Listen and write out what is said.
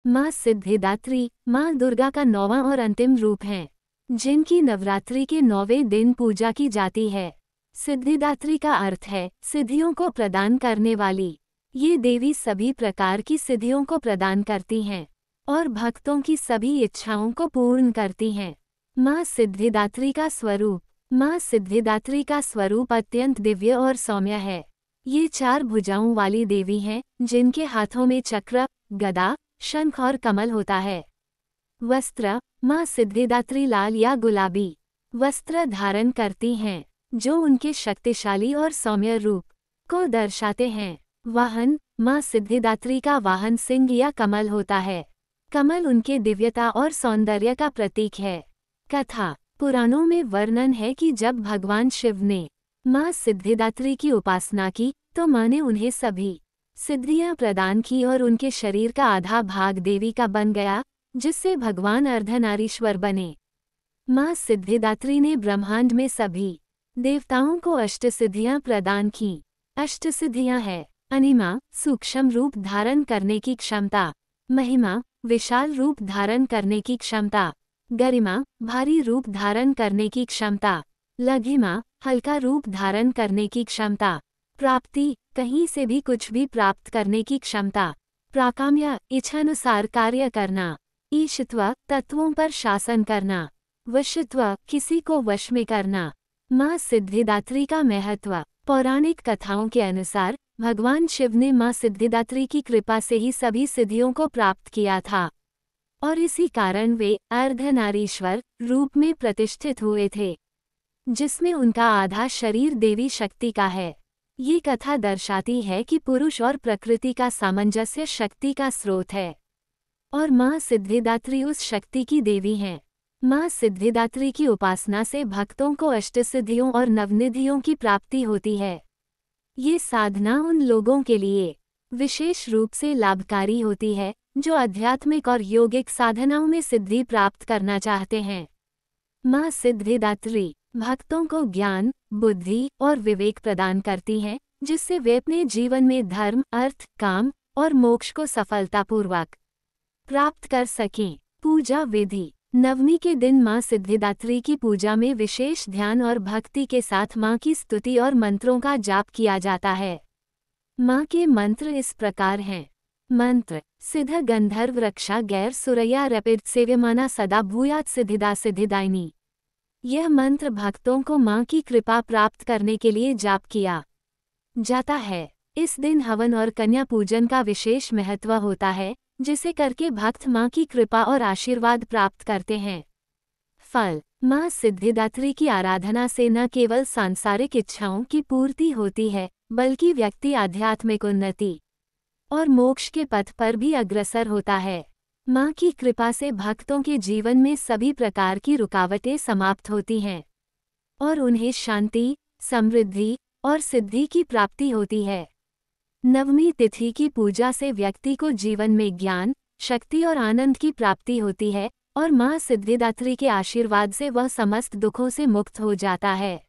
माँ सिद्धिदात्री माँ दुर्गा का 9वां और अंतिम रूप हैं, जिनकी नवरात्रि के 9वें दिन पूजा की जाती है। सिद्धिदात्री का अर्थ है सिद्धियों को प्रदान करने वाली। ये देवी सभी प्रकार की सिद्धियों को प्रदान करती हैं और भक्तों की सभी इच्छाओं को पूर्ण करती हैं। माँ सिद्धिदात्री का स्वरूप। माँ सिद्धिदात्री का स्वरूप अत्यंत दिव्य और सौम्य है। ये 4 भुजाओं वाली देवी हैं, जिनके हाथों में चक्र, गदा, शंख और कमल होता है। वस्त्र। माँ सिद्धिदात्री लाल या गुलाबी वस्त्र धारण करती हैं, जो उनके शक्तिशाली और सौम्य रूप को दर्शाते हैं। वाहन। माँ सिद्धिदात्री का वाहन सिंह या कमल होता है। कमल उनके दिव्यता और सौंदर्य का प्रतीक है। कथा। पुराणों में वर्णन है कि जब भगवान शिव ने माँ सिद्धिदात्री की उपासना की तो माँ ने उन्हें सभी सिद्धियां प्रदान की और उनके शरीर का आधा भाग देवी का बन गया, जिससे भगवान अर्धनारीश्वर बने। माँ सिद्धिदात्री ने ब्रह्मांड में सभी देवताओं को अष्टसिद्धियां प्रदान की। अष्टसिद्धियां हैं अनिमा, सूक्ष्म रूप धारण करने की क्षमता। महिमा, विशाल रूप धारण करने की क्षमता। गरिमा, भारी रूप धारण करने की क्षमता। लघिमा, हल्का रूप धारण करने की क्षमता। प्राप्ति, कहीं से भी कुछ भी प्राप्त करने की क्षमता। प्राकाम्य, इच्छानुसार कार्य करना। ईशत्व, तत्वों पर शासन करना। वशत्व, किसी को वश में करना। माँ सिद्धिदात्री का महत्व। पौराणिक कथाओं के अनुसार भगवान शिव ने माँ सिद्धिदात्री की कृपा से ही सभी सिद्धियों को प्राप्त किया था और इसी कारण वे अर्धनारीश्वर रूप में प्रतिष्ठित हुए थे, जिसमें उनका आधा शरीर देवी शक्ति का है। ये कथा दर्शाती है कि पुरुष और प्रकृति का सामंजस्य शक्ति का स्रोत है और माँ सिद्धिदात्री उस शक्ति की देवी हैं। माँ सिद्धिदात्री की उपासना से भक्तों को अष्टसिद्धियों और नवनिधियों की प्राप्ति होती है। ये साधना उन लोगों के लिए विशेष रूप से लाभकारी होती है जो आध्यात्मिक और योगिक साधनाओं में सिद्धि प्राप्त करना चाहते हैं। माँ सिद्धिदात्री भक्तों को ज्ञान, बुद्धि और विवेक प्रदान करती हैं, जिससे वे अपने जीवन में धर्म, अर्थ, काम और मोक्ष को सफलतापूर्वक प्राप्त कर सकें। पूजा विधि। नवमी के दिन माँ सिद्धिदात्री की पूजा में विशेष ध्यान और भक्ति के साथ माँ की स्तुति और मंत्रों का जाप किया जाता है। माँ के मंत्र इस प्रकार हैं। मंत्र। सिद्ध गंधर्व रक्षा गैर सुरैया रपिड सेव्यमाना सदा भूयात सिद्धिदा सिद्धिदायिनी। यह मंत्र भक्तों को माँ की कृपा प्राप्त करने के लिए जाप किया जाता है। इस दिन हवन और कन्या पूजन का विशेष महत्व होता है, जिसे करके भक्त माँ की कृपा और आशीर्वाद प्राप्त करते हैं। फल। माँ सिद्धिदात्री की आराधना से न केवल सांसारिक इच्छाओं की पूर्ति होती है, बल्कि व्यक्ति आध्यात्मिक उन्नति और मोक्ष के पथ पर भी अग्रसर होता है। माँ की कृपा से भक्तों के जीवन में सभी प्रकार की रुकावटें समाप्त होती हैं और उन्हें शांति, समृद्धि और सिद्धि की प्राप्ति होती है। नवमी तिथि की पूजा से व्यक्ति को जीवन में ज्ञान, शक्ति और आनंद की प्राप्ति होती है और माँ सिद्धिदात्री के आशीर्वाद से वह समस्त दुखों से मुक्त हो जाता है।